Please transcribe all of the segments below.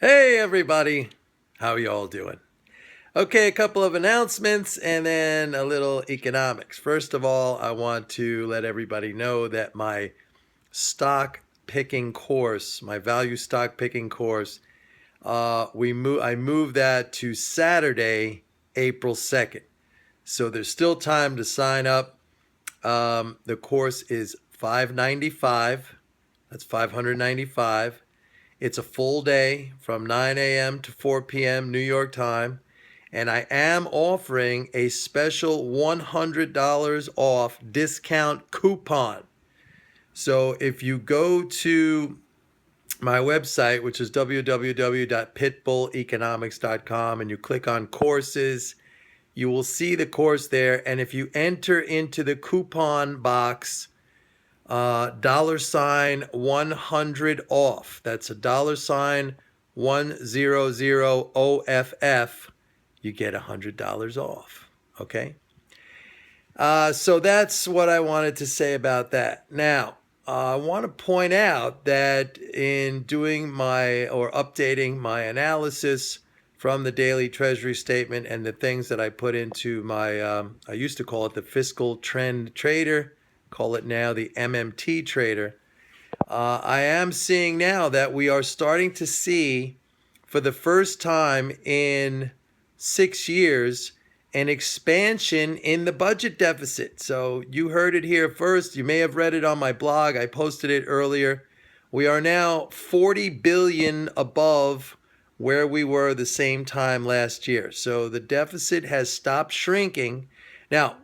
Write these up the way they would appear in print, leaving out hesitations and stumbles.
Hey everybody, how you all doing? Okay, a couple of announcements and then a little economics. First of all, I want to let everybody know that my stock picking course, my value stock picking course, I moved that to Saturday, April 2nd. So there's still time to sign up. The course is $595. That's $595. It's a full day from 9 a.m. to 4 p.m. New York time. And I am offering a special $100 off discount coupon. So if you go to my website, which is www.pitbulleconomics.com, and you click on courses, you will see the course there. And if you enter into the coupon box, $100 off. That's a $100 OFF. You get $100 off. Okay. So that's what I wanted to say about that. Now, I want to point out that in doing updating my analysis from the daily treasury statement and the things that I put into my, I used to call it the fiscal trend trader, call it now the MMT trader. I am seeing now that we are starting to see, for the first time in 6 years, an expansion in the budget deficit. So you heard it here first. You may have read it on my blog. I posted it earlier. We are now 40 billion above where we were the same time last year. So the deficit has stopped shrinking. Now,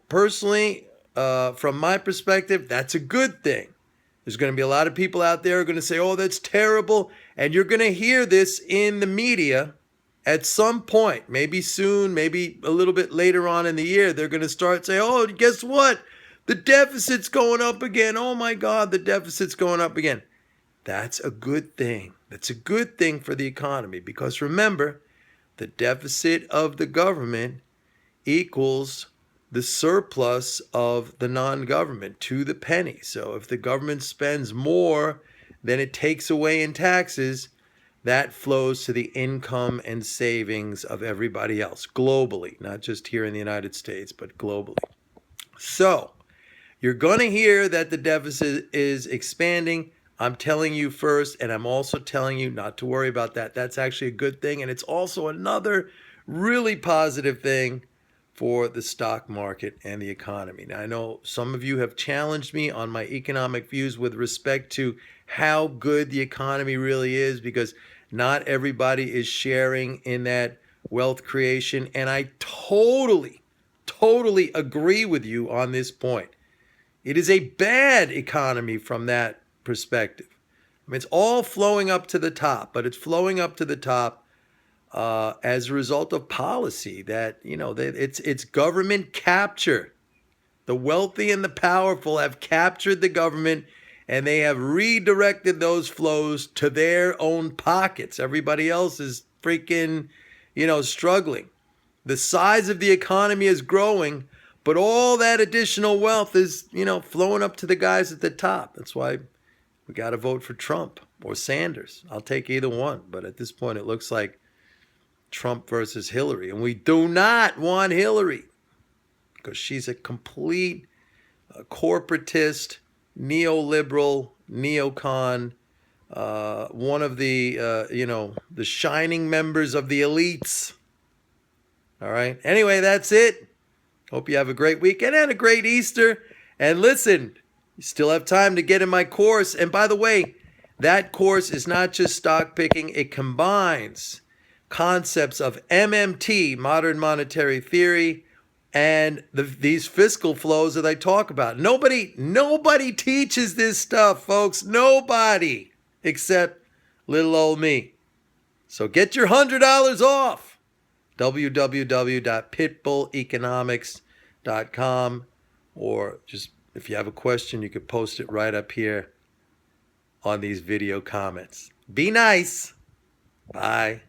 personally, from my perspective, that's a good thing. There's going to be a lot of people out there who are going to say, oh, that's terrible. And you're going to hear this in the media at some point, maybe soon, maybe a little bit later on in the year. They're going to start saying, oh, guess what? The deficit's going up again. Oh, my God, the deficit's going up again. That's a good thing. That's a good thing for the economy, because remember, the deficit of the government equals the surplus of the non-government to the penny. So if the government spends more than it takes away in taxes, that flows to the income and savings of everybody else globally, not just here in the United States, but globally. So you're going to hear that the deficit is expanding. I'm telling you first, and I'm also telling you not to worry about that. That's actually a good thing, and it's also another really positive thing for the stock market and the economy. Now, I know some of you have challenged me on my economic views with respect to how good the economy really is, because not everybody is sharing in that wealth creation. And I totally agree with you on this point. It is a bad economy from that perspective. I mean, it's all flowing up to the top, but it's flowing up to the top as a result of policy that, it's government capture. The wealthy and the powerful have captured the government, and they have redirected those flows to their own pockets. Everybody else is freaking, struggling. The size of the economy is growing, but all that additional wealth is, flowing up to the guys at the top. That's why we got to vote for Trump or Sanders. I'll take either one. But at this point, it looks like Trump versus Hillary. And we do not want Hillary, because she's a complete corporatist, neoliberal, neocon, one of the, the shining members of the elites. All right. Anyway, that's it. Hope you have a great weekend and a great Easter. And listen, you still have time to get in my course. And by the way, that course is not just stock picking. It combines concepts of MMT, modern monetary theory, and these fiscal flows that I talk about. Nobody teaches this stuff, folks. Nobody, except little old me. So get your $100 off. www.pitbulleconomics.com, or just, if you have a question, you could post it right up here on these video comments. Be nice. Bye.